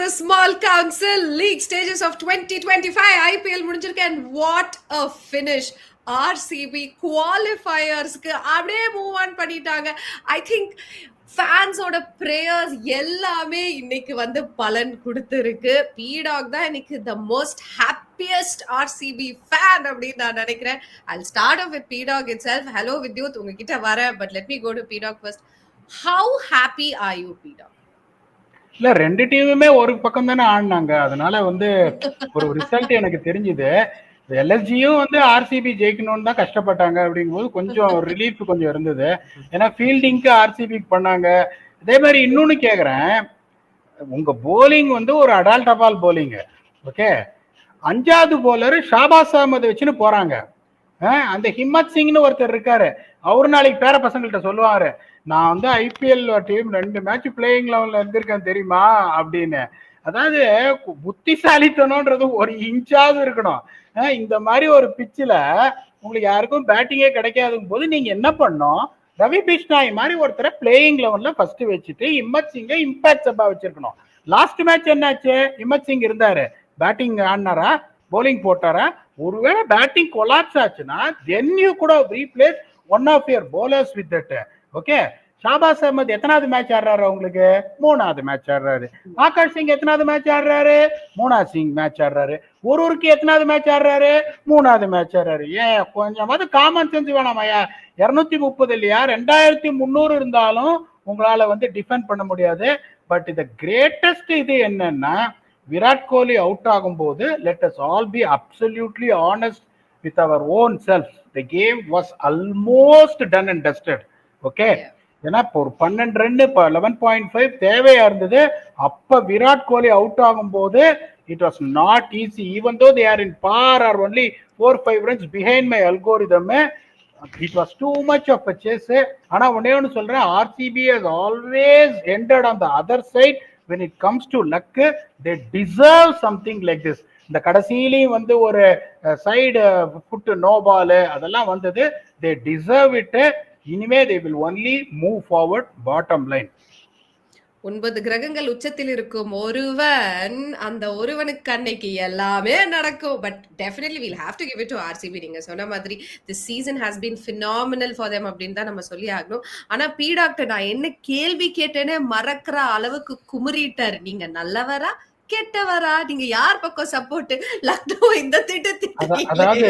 the small council league stages of 2025 IPL முடிஞ்சிருக்கு and what a finish. RCB குவாலிஃபயர்ஸ்க்கு அப்படியே move on பண்ணிட்டாங்க. I think ஃபேன்ஸோட prayers எல்லாமே இன்னைக்கு வந்து பலன் கொடுத்துருக்கு. பீடாக் தான் எனக்கு the most happiest RCB fan அப்படின்னு நான் நினைக்கிறேன். I'll start off with பீடாக் itself. ஹலோ வித்யூத், உங்ககிட்ட வரேன், but let me go to பீடாக் first. How happy are you, பீடாக்? இல்ல, ரெண்டு டீமுமே ஒரு பக்கம் தானே ஆடினாங்க. அதனால வந்து ஒரு ரிசல்ட் எனக்கு தெரிஞ்சுது. எல்எஸ்ஜியும் வந்து ஆர்சிபி ஜெயிக்கணும்னு தான் கஷ்டப்பட்டாங்க. அப்படிங்கும்போது கொஞ்சம் ரிலீஃப் கொஞ்சம் இருந்தது. ஏன்னா ஃபீல்டிங்க்கு ஆர்சிபி பண்ணாங்க. அதே மாதிரி இன்னொன்னு கேக்குறேன், உங்க போலிங் வந்து ஒரு அடால்ட் பால் போலிங். ஓகே, அஞ்சாவது போலர் ஷாபாஸ் அகமது வச்சுன்னு போறாங்க. அந்த ஹிம்மத் சிங்னு ஒருத்தர் இருக்காரு, அவரு நாளைக்கு பேர பசங்கள்கிட்ட சொல்லுவாரு, நான் வந்து ஐபிஎல் டீம் 2 மேட்ச் பிளேயிங் லெவல்ல இருந்திருக்கேன் தெரியுமா அப்படின்னு. அதாவது புத்திசாலித்தனம்ன்றது ஒரு இன்ச்சாவது இருக்கணும். இந்த மாதிரி ஒரு பிச்சில் உங்களுக்கு யாருக்கும் பேட்டிங்கே கிடைக்காதும் போது நீங்க என்ன பண்ணோம், ரவி பிஷ்னாய் மாதிரி ஒருத்தரை பிளேயிங் லெவல்ல ஃபர்ஸ்ட் வச்சுட்டு இம்மத் சிங்கை இம்பாக்ட் சப்பா வச்சிருக்கணும். லாஸ்ட் மேட்ச் என்னாச்சு, இம்மத் சிங் இருந்தாரு, பேட்டிங் ஆடினாரா போலிங் போட்டாரா? ஒருவேளை பேட்டிங் கொலாப்ஸ் ஆச்சுன்னா then you could have replace one of your bowlers with that. Okay, Shahbaz Ahmed எத்தனாவது மேட்ச் ஆடுறாரு உங்களுக்கு? 3வது மேட்ச் ஆடுறாரு. ஆகாஷ் சிங் எத்தனாவது மேட்ச் ஆடுறாரு? 3வது மேட்ச் ஆடுறாரு. ஒருவருக்கு எத்தனாவது மேட்ச் ஆடுறாரு? 3வது மேட்ச் ஆடுறாரு. ஏன் கொஞ்சமாவது காமன் சென்ஸ் வேணாமையா? 230 இல்லையா, 2300 இருந்தாலும் உங்களால வந்து டிஃபெண்ட் பண்ண முடியாது. பட் இந்த கிரேட்டஸ்ட் இது என்னன்னா, விராட் கோலி அவுட் ஆகும் போது let us all be absolutely honest with our own self. The game was almost done and dusted. Okay, ஏன்னா இப்போ ஒரு 12 ரன் 11.5 தேவையா இருந்தது. அப்ப விராட் கோலி அவுட் ஆகும் போது it was not easy, even though they are in par or only 4-5 runs behind my algorithm. It was too much of a chase. ஆனா ஒண்ணே சொல்றேன், RCB has always ended on the other side when it comes to luck. They deserve something like this. இந்த கடைசியிலையும் வந்து ஒரு side food no ball அதெல்லாம் வந்தது. they deserve it. இனிமே they will only move forward. bottom line, 9 கிரகங்கள் உச்சத்தில் இருக்கும் ஒருவன், அந்த ஒருவனுக்கு அன்னைக்கு எல்லாமே நடக்கும். But definitely we'll have to give it to RCB. நீங்க சொன்ன மாதிரி this season has been phenomenal for them அப்படின்னு தான் நம்ம சொல்லி ஆகணும். ஆனா பீடாக்டர், நான் என்ன கேள்வி கேட்டேனே மறக்கிற அளவுக்கு குமுறிட்டாரு. நீங்க நல்லவரா கெட்டவரா? நீங்க யார் பக்கம் சப்போர்ட்? லக்னோ இந்த அதாவது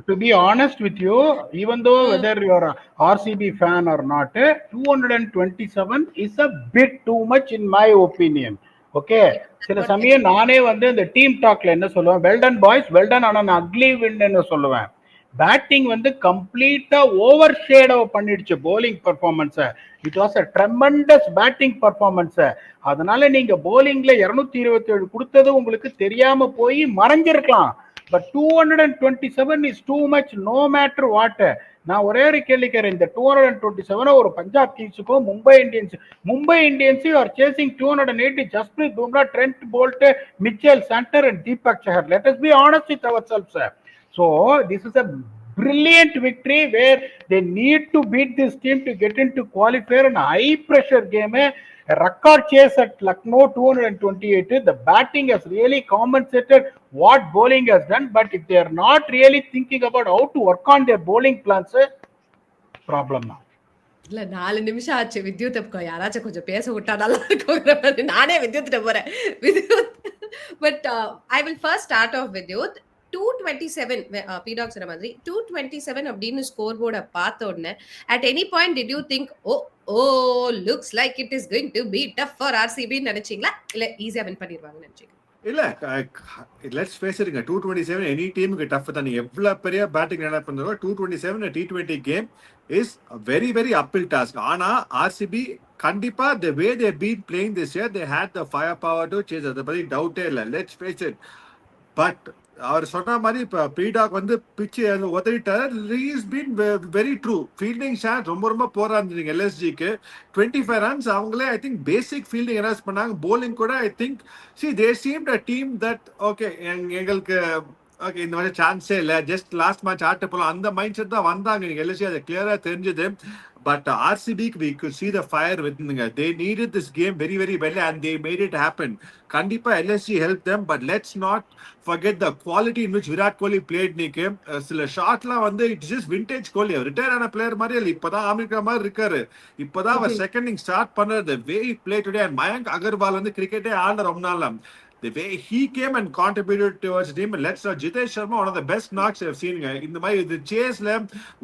to be honest with you, even though whether you are a RCB fan or not, 227 is a bit too much in my opinion. Okay, சில சமயம் நானே வந்து இந்த டீம் டாக்ல என்ன சொல்லுவேன், வெல்டன் பாய்ஸ் வெல்டன், ஆனா நான் அக்லி வின்னு சொல்லுவேன். பேட்டிங் வந்து கம்ப்ளீட்டா ஓவர் ஷேடோ பண்ணிடுச்சு bowling performance. It was a tremendous batting performance. அதனால நீங்க போலிங்ல 227 கொடுத்தது உங்களுக்கு தெரியாம போய் மறைஞ்சிருக்கலாம். But 227 is too much no matter what. நான் ஒரே ஒரு கேள்வி கேட்கிறேன், இந்த 227 ஒரு பஞ்சாப் கிங்ஸுக்கும் Mumbai Indians are chasing 280. Jasprit Bumrah, Trent Boult, Mitchell Santner and Deepak Chahar. Let us be honest with ourselves. So this is a brilliant victory where they need to beat this team to get into qualifier. An high pressure game, a record chase at Lucknow 228. The batting has really compensated what bowling has done, but if they are not really thinking about how to work on their bowling plans, problem now. இல்ல 4 நிமிஷம் ஆச்சு. வித்யுத் யாராச்சும் கொஞ்சம் பேச விட்டா நல்லா இருக்கும். நானே வித்யுத்திட்ட போறேன். Vidyut, but I will first start off Vidyut. 227 பீடாக் சொன்ன மாதிரி 227 அப்படின்னு ஸ்கோர் போர்டை பார்த்த உடனே at any point did you think looks like it is going to be tough for RCB நினைச்சீங்களா, இல்ல ஈஸியா வின் பண்ணிடுவாங்கன்னு நினைச்சீங்க? இல்ல, லெட்ஸ் ஃபேஸ் இட், 227 எனி டீமுக்கு டஃப் தான். நீங்க எவ்வளவு பெரிய பேட்டிங் என்ன பண்றோ, 227 T20 game is very very அப்பில் டாஸ்க். ஆனா ஆர்சிபி கண்டிப்பா the way they been playing this year, they had the firepower to chase. அதை பத்தி டவுட்டே இல்லை. Let's face it. பட் அவர் சொன்ன மாதிரி இப்போ பீடாக் வந்து பிச்சு உதறிட்டார். Is been very true. Fielding shot ரொம்ப ரொம்ப போரா இருந்தீங்க எல்எஸ்ஜிக்கு. 25 ரன்ஸ் அவங்களே I think basic fielding errors பண்ணாங்க. போலிங் கூட I think they seemed a team that okay எங்களுக்கு ஓகே இந்த மாதிரி சான்ஸே இல்லை, ஜஸ்ட் லாஸ்ட் மேட்ச் ஆட்ட போகலாம், அந்த மைண்ட் செட் தான் வந்தாங்க. நீங்கள் எல்எஸ்ஜி அதை கிளியராக தெரிஞ்சுது. But RCB, we could see the fire within them. They needed this game very, very well, and they made it happen. Kandipa LSG helped them, but let's not forget the quality in which Virat Kohli played. Nikim, சில ஷாட்லாம் வந்து it's just vintage Kohli. Retire ஆன player மாதிரி இல்லை, இப்பதான் ஆமிர்கா மாதிரி இருக்காரு. இப்பதான் அவர் செகண்டிங் ஸ்டார்ட் பண்ணது. Way play today, and Mayank Agarwal வந்து கிரிக்கெட்டே ஆட ரொம்ப நாள். The way he came and contributed towards the team, let's not Jitesh Sharma, one of the best knocks I've seen. In the மாதிரி the chase-ல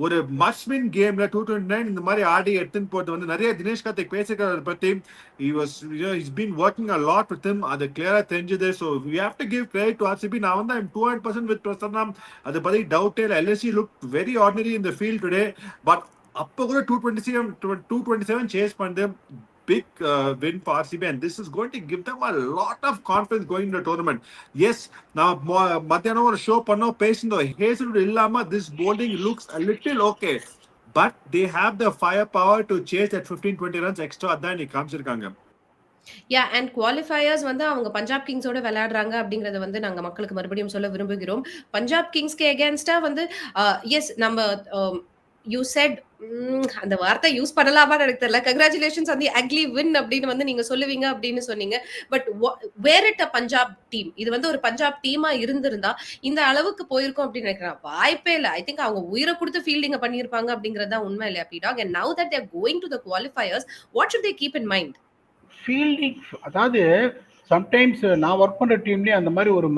ஒரு must win game-ல 229 இந்த மாதிரி ஆடி எடுத்துன்னு போட்டு வந்து நிறைய தினேஷ் கார்த்திக் பேசிக்கிறார் பத்தி. He's been working a lot with him. அது கிளியரா தெரிஞ்சது. So we have to give credit to RCB. நான் வந்து I'm 200% with Prasanna. அது பத்தி டவுட்டே இல்லை. LSG looked very ordinary in the field today, but அப்போ கூட 227 chase பண்ணது. Big win for RCB, and this is going to give them a lot of confidence going into the tournament. Yes, now மத்தியானம் ஒரு show பண்ணோம் பேசினோம். Hazelwood இல்லாம this bowling looks a little okay, but they have the firepower to chase that 15-20 runs extra. அதான் நீ காமிச்சிருக்காங்க. யா, and qualifiers வந்து அவங்க பஞ்சாப் கிங்ஸோட விளையாடுறாங்க அப்படிங்கறத வந்து நாங்க மக்களுக்கு மறுபடியும் சொல்ல விரும்புகிறோம். பஞ்சாப் கிங்ஸ்க்கு எகேன்ஸ்டா வந்து எஸ் நம்ம யூ செட் அந்த வார்த்தை யூஸ் பண்ணலாமான்னு எனக்கு தெரியல. Congratulations on the ugly win அப்படின்னு வந்து நீங்க சொல்லுவீங்க அப்படின்னு சொன்னீங்க. But where it a Punjab team, இது வந்து ஒரு பஞ்சாப் டீமா இருந்திருந்தா இந்த அளவுக்கு போயிருக்கும் அப்படின்னு நினைக்கிறேன். வாய்ப்பே இல்லை. ஐ திங்க் அவங்க உயிரை கொடுத்து ஃபீல்டிங்க பண்ணியிருப்பாங்க அப்படிங்கறது தான் உண்மை இல்லையா பீடாக்? And now that they're going to the qualifiers, what should they keep in mind? Fielding, அதாவது சம்டைம்ஸ் நான் ஒர்க் பண்ற டீம்லயே அந்த மாதிரி ஒரு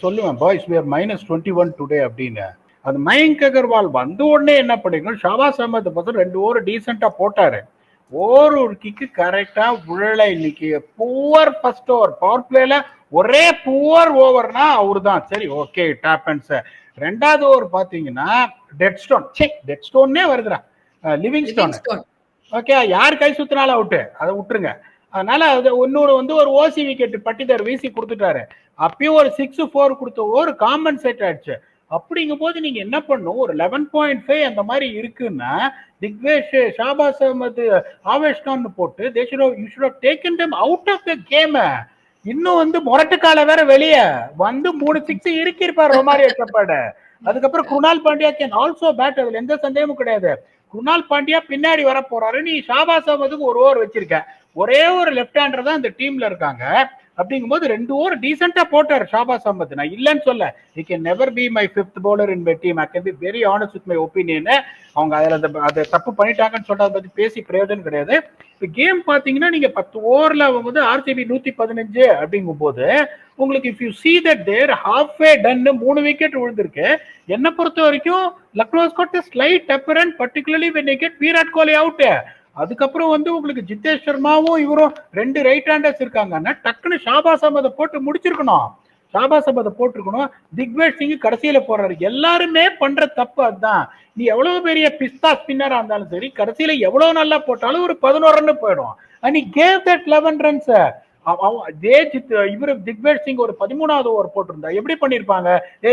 சொல்லுவேன், பாய்ஸ் we are -21 டுடே அப்படின்னு. அது மயங்க் அகர்வால் வந்த உடனே என்ன பண்ணிக்கணும், ஷாபாஸ் அஹமத் பார்த்து 2 ஓவர் டீசெண்டா போட்டாரு. ஒரு கிக்கு கரெக்டா உழலை. இன்னைக்கு புவர் ஃபர்ஸ்ட் ஓவர் பவர் பிளேல ஒரே புவர் ஓவர்னா அவரு தான். சரி, ஓகே, டாப் அண்ட்ஸ். 2வது ஓவர் பாத்தீங்கன்னா டெட் ஸ்டோன்னே வருதுடா, லிவிங்ஸ்டோன். ஓகே, யார் கை சுத்தினாலும் அவுட்டு, அதை விட்டுருங்க. அதனால அது இன்னொரு வந்து ஒரு ஓசி விக்கெட் பட்டிதார் வீசி கொடுத்துட்டாரு. அப்பயும் ஒரு 6-4 கொடுத்த ஓவர் காம்பன்சேட் ஆயிடுச்சு. அப்படிங்கும் போது நீங்க என்ன பண்ணும், ஒரு 11.5 அந்த மாதிரி இருக்குன்னா திக்வேஷ், ஷாபாஸ் அஹமத், ஆவேஷ் கான் போட்டு you should have taken them out of the game. இன்னும் வந்து மொரட்டுக்கால வேற வெளியே வந்து 3 6 இருக்கிருப்பார் ரொமாரியோ செப்பாடு. அதுக்கப்புறம் Krunal Pandya can also bat, அதுல எந்த சந்தேகமும் கிடையாது. குருணால் பாண்டியா பின்னாடி வர போறாரு. நீ ஷாபாஸ் அஹமதுக்கு 1 ஓவர் வச்சிருக்க. ஒரே ஒரு லெஃப்ட் ஹேண்டர் தான் இந்த டீம்ல இருக்காங்க. அப்படிங்கும்போது 2 ஓவர் டீசெண்டா போட்டார் ஷாபாஸ் அஹமத். நான் இல்லைன்னு சொல்ல, he can never be my 5th bowler in my team. I can be very honest with my opinion. அவங்க அதை தப்பு பண்ணிட்டாங்கன்னு சொல்றத பத்தி பேசி பிரயோஜனம் கிடையாது. இப்போ கேம் பாத்தீங்கன்னா நீங்க 10 ஓவர்ல வந்து RCB 115 அப்படிங்கும் போது உங்களுக்கு if you see that they're halfway done, 3 wicket விழுந்திருக்கு. என்ன பொறுத்த வரைக்கும் லக்னோஸ் got a slight apparent, particularly when they get Virat Kohli out. அதுக்கப்புறம் வந்து உங்களுக்கு ஜிதேஷ் சர்மாவும் இவரும் 2 ரைட் ஹேண்டர்ஸ் இருக்காங்கன்னா டக்குன்னு ஷாபாஸ் அஹமதை போட்டு முடிச்சிருக்கணும். ஷாபாஸ் அஹமதை போட்டிருக்கணும். திக்வேஷ் சிங் கடைசியில போறாரு. எல்லாருமே பண்ற தப்பு அதுதான். நீ எவ்வளவு பெரிய பிஸ்தா ஸ்பின்னரா இருந்தாலும் சரி, கடைசியில எவ்வளவு நல்லா போட்டாலும் ஒரு 11 ரன் போயிடும். And he gave that 11 runs. இவரு திக்வேஷ் சிங் ஒரு 13வது ஓவர் போட்டிருந்தா எப்படி பண்ணிருப்பாங்க?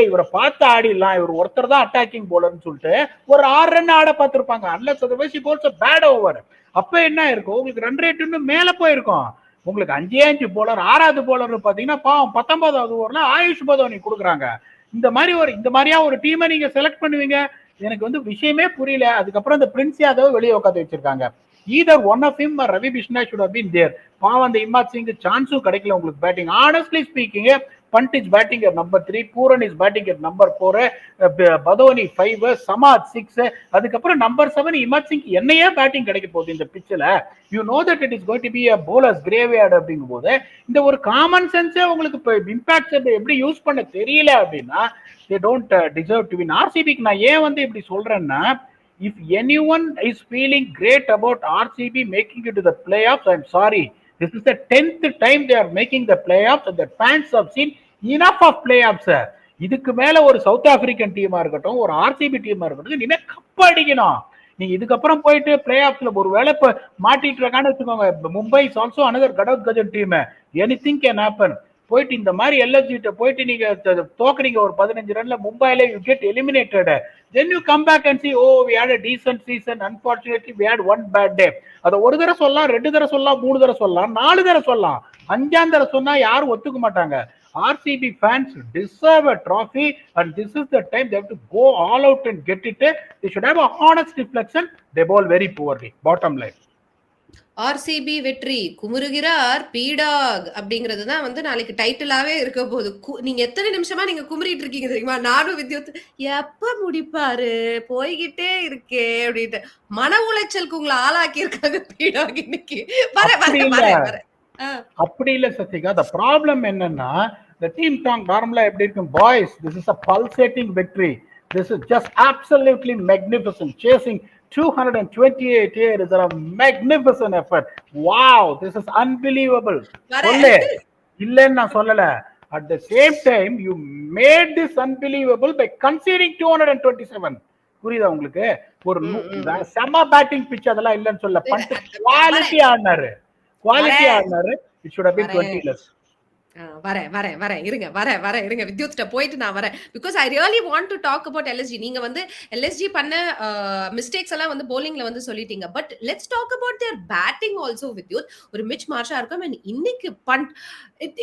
இவரை பார்த்து ஆடிடலாம், இவர் ஒருத்தர் தான் அட்டாக்கிங் போலர்னு சொல்லிட்டு ஒரு 6 ரன் ஆட பார்த்திருப்பாங்க. Unless otherwise he bowls a bad over. அப்ப என்ன இருக்கும், உங்களுக்கு ரன் ரேட் இன்னும் மேல போயிருக்கும். உங்களுக்கு 5 போலர், 6வது போலர் பாத்தீங்கன்னா பாவம் 19வது ஓவர்ல ஆயுஷ் பதோனி கொடுக்குறாங்க. இந்த மாதிரியா ஒரு டீமை நீங்க செலக்ட் பண்ணுவீங்க? எனக்கு வந்து விஷயமே புரியல. அதுக்கப்புறம் இந்த பிரின்ஸ் யாதவ் வெளியே உட்காந்து வச்சிருக்காங்க. either one of him or Ravi Bishnoi should have been there. பாவம் அந்த இம்மாத் சிங் சான்ஸும் கிடைக்கல உங்களுக்கு batting. Honestly speaking, Pant is batting at number 3, Pooran is batting at number 4, Badoni 5, Samad 6, அதுக்கப்புறம் நம்பர் 7 இமாத் சிங் என்னையே பேட்டிங் கிடைக்க போகுது இந்த பிச்சில். You know that it is going to be a bowler's graveyard அப்படிங்கும் போது இந்த ஒரு காமன் சென்ஸே உங்களுக்கு இப்போ இம்பாக்ட் எப்படி யூஸ் பண்ண தெரியல அப்படின்னா they don't deserve to win. RCBக்கு நான் ஏன் வந்து இப்படி சொல்றேன்னா, if anyone is feeling great about RCB making it to the playoffs, I'm sorry. This is the 10th time they are making the playoffs and the fans have seen enough of playoffs. இதுக்கு மேல ஒரு south African டீமா இருக்கட்டும், ஒரு RCB டீமா இருக்கட்டும், நீங்க cup அடிக்கணும். நீங்க இதுக்கப்புறம் போயிட்டு பிளே ஆஃப்ல ஒரு வேலை இப்ப மாட்டிட்டு இருக்கான்னு வச்சுக்கோங்க. மும்பை இஸ் ஆல்சோ அனதர் கடவுட் கஜன் டீம். Anything can happen. போயிட்டு இந்த மாதிரி எல்எஸ்ஜிட்ட போயிட்டு நீங்க தோக்குறீங்க ஒரு 15 ரன்ல, மும்பைல you get eliminated. Then you come back and see, oh we had a decent season, unfortunately we had one bad day. அத ஒரு தடவை சொல்லலாம், 2 தடவை சொல்லலாம், 3 தடவை சொல்லலாம், 4 தடவை சொல்லலாம், 5ஆம் தடவை சொன்னா யாரும் ஒத்துக்க மாட்டாங்க. RCB fans deserve a trophy, and this is the time they have to go all out and get it. They should have a honest reflection. They bowl very poorly. Bottom line. RCB வெற்றி குமுறுகிறார் பீடாக் அப்படிங்கிறது தான் வந்து நாளைக்கு டைட்டிலாவே இருக்க போகுது. நீங்க எத்தனை நிமிஷமா நீங்க குமுறிட்டு இருக்கீங்க தெரியுமா? நானும் வித்யுத் எப்ப முடிப்பாரு போய்கிட்டே இருக்கே அப்படின்ட்டு மன உளைச்சலுக்கு உங்களை ஆளாக்கி இருக்காங்க பீடாக் இன்னைக்கு. அப்படி இல்ல சத்விகா. the problem என்னன்னா the team talk நார்மலா எப்படி இருக்கும், boys this is a pulsating victory, this is just absolutely magnificent, chasing 228 here is a magnificent effort, wow this is unbelievable. சொல்லே இல்லன்னு நான் சொல்லல. at the same time you made this unbelievable by conceding 227. புரியுதா உங்களுக்கு? ஒரு செம batting pitch அதெல்லாம் இல்லன்னு சொல்ல, பண்ட் குவாலிட்டி ஆடினாரு, குவாலிட்டி ஆடினாரு. it should have been 20 less. வரேன் இருங்க வித்யுத்ட்ட போயிட்டு நான் வரேன். Because I really want to talk about LSG. நீங்க வந்து எல்எஸ்ஜி பண்ண மிஸ்டேக்ஸ் எல்லாம் வந்து போலிங்ல வந்து சொல்லிட்டீங்க. But let's talk about their batting also Vidyut. ஒரு மிச் மார்ஷா இருக்கும் and இன்னைக்கு Pant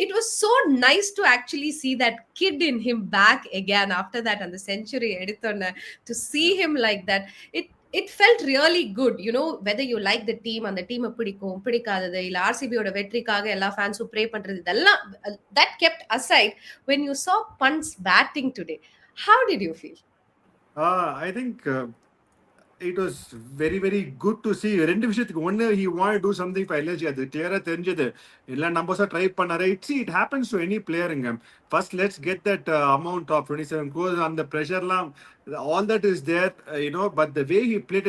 it was so nice to actually see that kid in him back again after that and the century எடுத்தோன்னே to see him like that. It felt really good, you know, whether you like the team and the team பிடிக்கும் பிடிக்காதது இல்ல ஆர்சிபியோட வெற்றிக்காக எல்லா ஃபேன்ஸும் pray பண்றது இதெல்லாம் that kept aside, when you saw Pant's batting today, how did you feel? I think it was very very good to see. ரெண்டு விஷயத்துக்கு ஒன்னு, he wanted to do something for LSG, அது கிளியரா தெரிஞ்சது. எல்லா நம்பர்ஸா ட்ரை பண்ணாரு. It happens to any player இங்க. First let's get that amount of 27 crores and the pressure லாம், all that is there, you know, but the way he played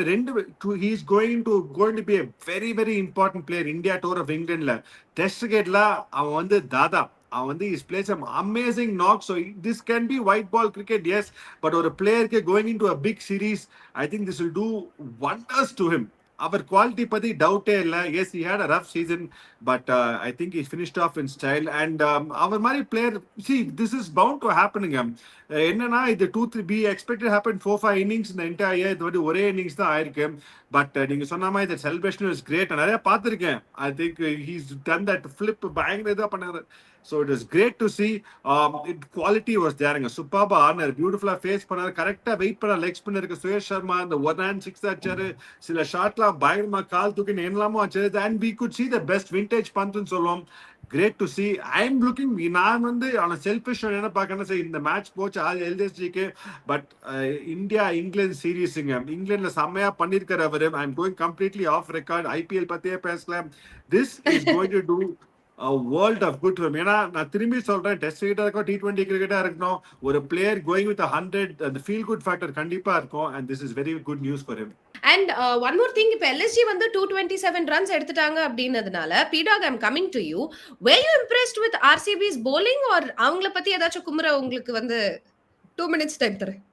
he is going to be a very very important player. India tour of England la test cricket la avan vandu dada, avan vandu he plays some amazing knocks. So this can be white ball cricket, yes, but or a player going into a big series, I think this will do wonders to him. Our quality pati doubt illa. Yes, he had a rough season, but I think he finished off in style. And our mari player, see, this is bound to happen again. Enna இது 2-3 be expected happen 4-5 innings in the entire year. இது வந்து ஒரே innings தான் ஆயிருக்கு. But நீங்க சொன்ன மாதிரி the celebration is great. நிறைய பார்த்திருக்கேன். I think he's done that flip பயங்கர இதா பண்ணாரு. So it was great to see. Quality was there. Superb ஆனார், பியூட்டிஃபுல்லா ஃபேஸ் பண்ணாரு, கரெக்டா வெயிட் பண்ண லெக் ஸ்பின்னர் இருக்கு சுயேஷ் சர்மா, அந்த 1-6 அடிச்சாரு, சில ஷாட்லாம் பயங்கரமா கால் தூக்கி என்னலாமோ ஆச்சு. And we could see the best vintage பந்துன்னு சொல்லுவோம். Great to see. I'm looking, நான் வந்து on a selfish என்ன பார்க்கணும், சரி இந்த மேட்ச் போச்சு எல்எஸ்ஜிக்கு, பட் இந்தியா இங்கிலாந்து சீரீஸ் இங்கிலாந்துல செம்மையா பண்ணிருக்காரு அவரு. I'm going completely off record. IPL பத்தியே பேசலாம். This is going to do a world of good to him. ஏன்னா நான் திரும்பி சொல்றேன், டெஸ்ட் கிரிக்கெட்டா இருக்கும், T20 கிரிக்கெட்டா இருக்கணும், ஒரு பிளேயர் கோயிங் வித் 100, அந்த ஃபீல் குட் ஃபேக்டர் கண்டிப்பா இருக்கும். And this is very good news for him. And one more thing, இப்ப LSG வந்து 227 runs எடுத்துட்டாங்க அப்படினதுனால, P-Dog, I'm coming to you. Were you impressed with RCB's bowling or அவங்கள பத்தி ஏதாச்சும் குமுற உங்களுக்கு வந்து 2 minutes டைம் தரேன்.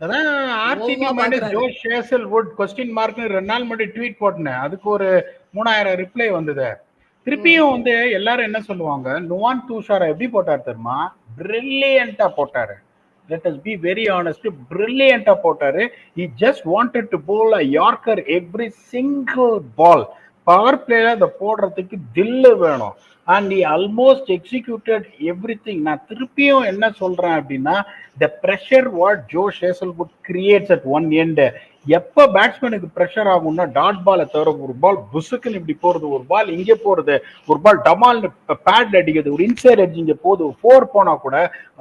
அதான் RCB மேனேஜர் ஜோஷ் ஹேசல்வுட் क्वेश्चन மார்க்னு 2 நாள் முன்னாடி ட்வீட் போட்டேன். அதுக்கு ஒரு 3000 ரிப்ளை வந்தது. திருப்பியும் வந்து எல்லாரும் என்ன சொல்லுவாங்க, நுவான் துஷாரா எப்படி போட்டார் தெரியுமா? பிரில்லியண்டா போட்டாரு. Let us be very honest, brilliant போட்டாரு. He just wanted to bowl a Yorker every single ball. Power பிளேல அதை போடுறதுக்கு தில்லு வேணும். And he almost executed everything. நான் திருப்பியும் என்ன சொல்றேன் அப்படின்னா, the pressure what Josh Hazlewood creates at one end, எப்ப பேட்ஸ்மேனுக்கு ப்ரெஷர் ஆகும்னா, டாட் பாலை தவிர ஒரு பால் புசுக்குன்னு இப்படி போறது, ஒரு பால் இங்கே போறது, ஒரு பால் டமால் பேட்ல அடிக்கிறது, ஒரு இன்சைட் எட்ஜ் இங்க போகுது, 4 போனா கூட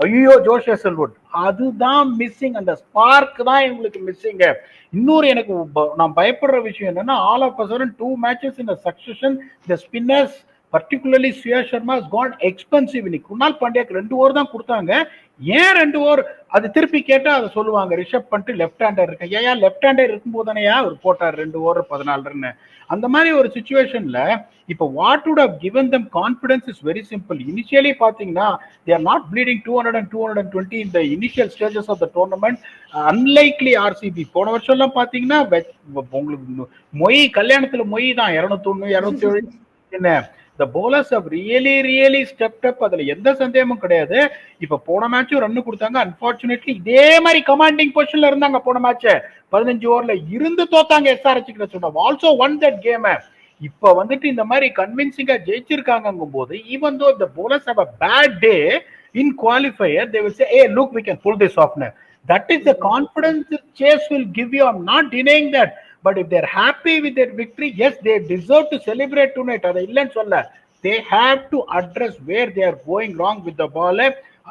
ஐயோ ஜோஷ் ஹேசல்வுட், அதுதான் மிஸ்ஸிங். அந்த ஸ்பார்க் தான் எங்களுக்கு மிஸ்ஸிங்க. இன்னொரு எனக்கு நான் பயப்படுற விஷயம் என்னன்னா, all of a sudden 2 matches in a succession, the spinners particularly Suyash Sharma has gone expensive. இன்னைக்கு குணால் பாண்டியாக்கு 2 ஓவர் தான் கொடுத்தாங்க. ஏன் 2 ஓவர்? அது திருப்பி கேட்டா அதை சொல்லுவாங்க, ரிஷப் பண்ணிட்டு லெஃப்ட் ஹேண்டர் இருக்கு. ஏன் லெஃப்ட் ஹேண்டர் இருக்கும் போதானேயா அவர் போட்டார் 2 ஓவர் 14 ரன். அந்த மாதிரி ஒரு சிச்சுவேஷன்ல இப்போ what would have given them confidence is very simple. Initially பாத்தீங்கன்னா they are not bleeding 200 and 220 in the initial stages of the tournament, unlikely RCB. போன வருஷம் எல்லாம் பாத்தீங்கன்னா உங்களுக்கு மொய் கல்யாணத்துல மொய் தான் 201 207 என்ன. The bowlers have really stepped up. அதுல எந்த சந்தேகமும் கிடையாது. இப்ப போன மேட்சும் ரன் கொடுத்தாங்க. அன்பார்ச்சுனேட்லி இதே மாதிரி கமாண்டிங் பொசிஷன்ல இருந்தாங்க போன மேட்ச். 15 ஓவர்ல இருந்து தோத்தாங்க SRH கிட்ட. சொன்னா ஆல்சோ ஒன் தட் கேம். இப்ப வந்துட்டு இந்த மாதிரி கன்வின்சிங்கா ஜெயிச்சிருக்காங்கும் போது even though the bowlers have a bad day in qualifier, they will say, hey, look, we can pull this off now. That is the confidence the chase will give you. I'm not denying that. But if they're happy with their victory, yes, they deserve to celebrate tonight. அதை இல்லைன்னு சொல்ல. They have to address where they are going wrong with the ball.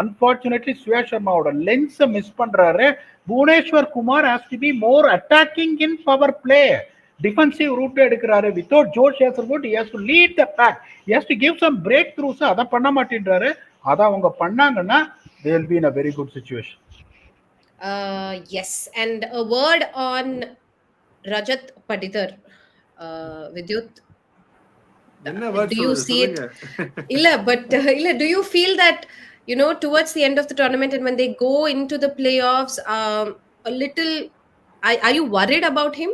Unfortunately, Surya Sharmaவோட lens miss பண்றாரு. Bhuvneshwar Kumar has to be more attacking in power play. Defensive route எடுக்கிறாரு. Without Josh Hazlewood, he has to lead the pack. He has to give some breakthroughs. அதை பண்ண மாட்டேன்றாரு. அதை அவங்க பண்ணாங்கன்னா they will be in a very good situation. Yes, and a word on Rajat Patidar, Vidyut. Do you see it? Do you feel that, towards the end of the tournament and when they go into the playoffs, a little, are you worried about him?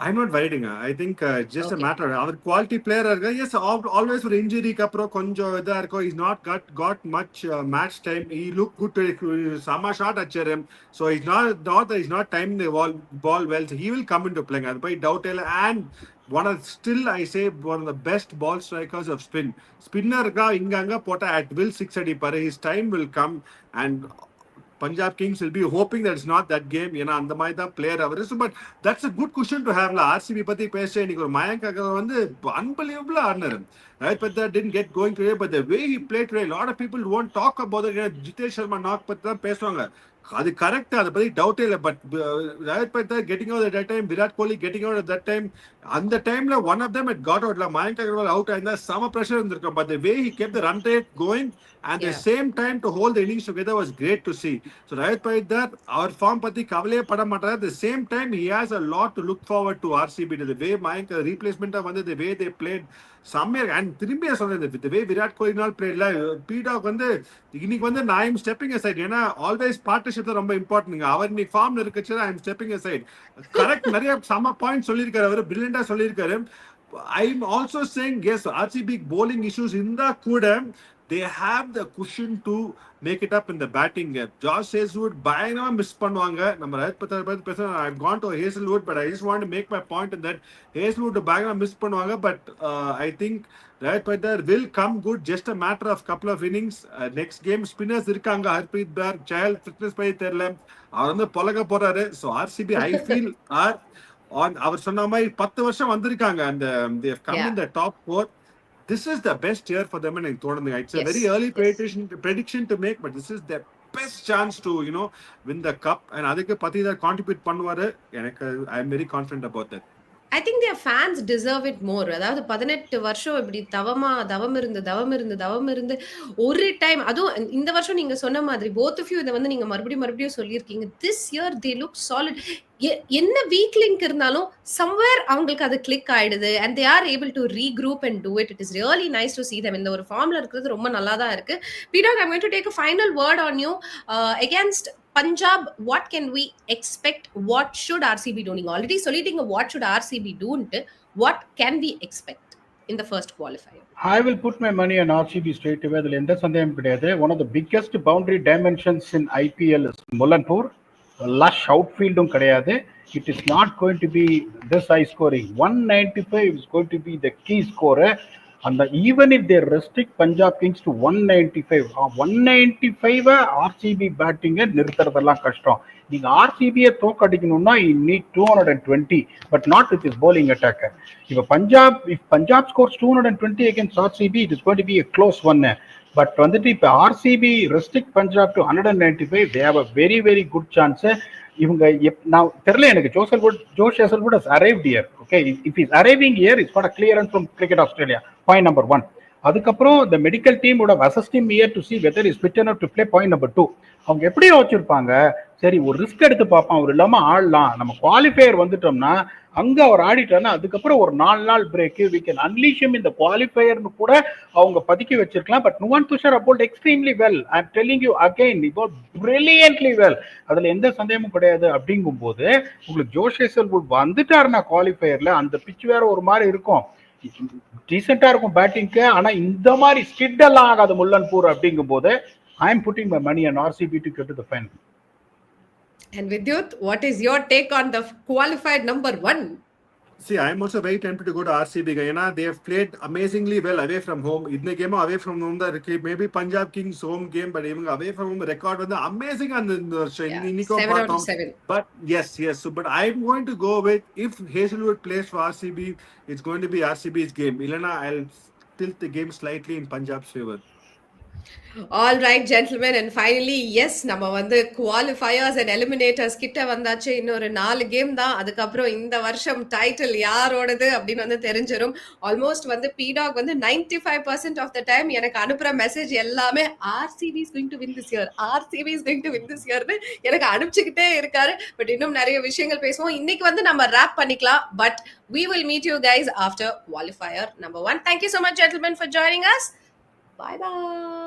I'm not worried. I think just a matter of our quality player. Yes, always for injury kapro konjo idha irko. He's not got much match time. He looked good to sama shot acharam. So he's not that he's not timing the ball well. So he will come into playing. By doubt and I say one of the best ball strikers of spin. Spinner ga inganga pota at will 6 adi pare. His time will come and Punjab Kings will be hoping that it's not that game. அந்த மாதிரி தான் player அவர். But that's a good question to have. RCB பத்தி பேச இன்னைக்கு ஒரு மயங்க் அகர்வால் வந்து unbelievable ஆடினார். Right, but that didn't get going today. But the way he played today, a lot of people won't talk about it. Jitesh Sharma knock பத்தி தான் பேசுவாங்க. அது கரெக்ட், அதை பத்தி டவுட்டே இல்லை. But getting out at time, Virat Kohli getting out at that time, அந்த டைம்ல one of them it caught அவுட்ல மயங்க் அகர்வால் அவுட் ஆயிருந்தா சம பிரஷர் இருந்திருக்கும். But the way he kept the run rate going and the same time to hold the innings together was great to see. So right by that, our form pati kavale pada matara. At the same time, he has a lot to look forward to RCB. The way Mayank replacement of the way they played somewhere, and திரும்பியா சொல்றேன், the way Virat Kohli நாள் playedல பீடாக் வந்து இன்னைக்கு வந்து I am stepping aside. ஏன்னா always partnership தான் ரொம்ப important. அவர் இன்னைக்கு ஃபார்ம்ல இருக்கச்சு I am stepping aside. Correct, நிறைய சம பாயிண்ட் சொல்லியிருக்காரு, அவர் பிரில்லியண்டா சொல்லியிருக்காரு. I am also saying yes, RCB bowling issues இருந்தா கூட they have the cushion to make it up in the batting game. Josh Hazlewood பயங்கரமா மிஸ் பண்ணுவாங்க. நம்ம ரைட் பத்தி பேச I've gone to Hazlewood, but I just want to make my point in that Hazlewood பயங்கரமா miss பண்ணுவாங்க. But I think right Patidar will come good, just a matter of couple of innings. Next game spinners இருக்காங்க, ஹர்ப்ரீத் பார், Chahal fitness பத்தி தெரியல, அவர் வந்து பொலக போறாரு. So RCB I feel are on அவர் சொன்ன மாதிரி 10 வருஷம் வந்திருக்காங்க and they have come in the top 4. This is the best year for them in Tournament. It's a very early prediction to make, but this is their best chance to win the cup. And adukku Patidar contribute பண்ணுவாரு. எனக்கு I am very confident about that. I think their fans deserve it more. அதாவது 18 வருஷம் இப்படி தவம் இருந்து ஒரு time, அதுவும் இந்த வருஷம் நீங்க சொன்ன மாதிரி both of you இதை வந்து நீங்க மறுபடியும் சொல்லியிருக்கீங்க. This year they look solid. என்ன வீக் லிங்க் இருந்தாலும் somewhere அவங்களுக்கு அது கிளிக் ஆயிடுது and they are able to regroup and do it. It is really nice to see them. இந்த ஒரு ஃபார்ம்ல இருக்கிறது ரொம்ப நல்லா தான் இருக்கு. Peter, I'm going to take a final word on you. Against Punjab, what can we expect? What should RCB do? நீங்க already சொல்லிட்டீங்க what should RCB do ன்ட்டு. What can we expect in the first qualifier? I will put my money on RCB straight away. அதில் எந்த சந்தேகம் கிடையாது. One of the biggest boundary dimensions in IPL is Mullanpur. Lush outfieldum கிடையாது. It is not going to be this high scoring. 195 is going to be the key scorer. And even if they restrict Punjab Kings to 195, 195 RCB batting நிறுத்துறதெல்லாம் கஷ்டம். நீங்க RCB தோக்கடிக்கணும்னா you need 220, but not with his bowling attack. If Punjab scores 220 against RCB, it is going to be a close one. But வந்துட்டு இப்ப RCB restrict Punjab to 195, they have a very very good chance. இவங்க நான் தெரியல எனக்கு, Josh Hazlewood has arrived here. Okay, if he's arriving here, he's got a clearance from Cricket Australia. Point number 1. அதுக்கப்புறம் the medical team would have assessed him here to see whether he's fit enough to play. Point number 2. அவங்க எப்படி யோசிச்சிருப்பாங்க, சரி ஒரு risk எடுத்து பார்ப்பான், அவர் இல்லாம ஆடலாம், நம்ம குவாலிஃபயர் வந்துட்டோம்னா அங்க அவர் ஆடிட்டாருன்னா அதுக்கப்புறம் ஒரு 4 நாள் break, we can unleash him in the qualifier கூட அவங்க பதுக்கி வச்சிருக்கலாம். But Nuwan Tushar bowled extremely well. I'm telling you again, he bowled brilliantly well. அதுல எந்த சந்தேகமும் கிடையாது. அப்படிங்கும் போது உங்களுக்கு ஜோஷ் ஹேசல்வுட் வந்துட்டாருன்னா குவாலிஃபயர்ல அந்த பிச் வேற ஒரு மாதிரி இருக்கும், டீசெண்டா இருக்கும் பேட்டிங்க்கு. ஆனா இந்த மாதிரி ஸ்கிட் எல்லாம் ஆகாது முல்லன்பூர். அப்படிங்கும் போது I am putting my money on RCB to get to the final. And Vidyut, what is your take on the qualified number 1? See, I'm also very tempted to go to RCB. ஏன்னா they have played amazingly well away from home. இந்த game away from home தான் இருக்கு. Maybe Punjab Kings home game, but இவங்க away from home record வந்து amazing அந்த இந்த வருஷம். Yeah, இன்னைக்கும் 7 out of பார்த்தோம். 7. But yes. So, but I'm going to go with, if Hazelwood plays for RCB, it's going to be RCB's game. இல்லைன்னா I'll tilt the game slightly in Punjab's favor. All right, gentlemen, and finally, yes, நம்ம வந்து qualifiers and eliminators கிட்ட வந்தாச்சு. இன்னொரு 4 game தான். அதுக்கப்புறம் இந்த வருஷம் டைட்டில் யாரோடது அப்படின்னு வந்து தெரிஞ்சிடும். ஆல்மோஸ்ட் வந்து PDOG வந்து 95% ஆஃப் த டைம் எனக்கு அனுப்புற மெசேஜ் எல்லாமே RCB is going to win this year, RCB is going to win this yearனு எனக்கு அனுப்பிச்சுக்கிட்டே இருக்காரு. பட் இன்னும் நிறைய விஷயங்கள் பேசுவோம். இன்னைக்கு வந்து நம்ம ரேப் பண்ணிக்கலாம். But we will meet you guys after qualifier number 1. Thank you so much, gentlemen, for joining us. Bye bye.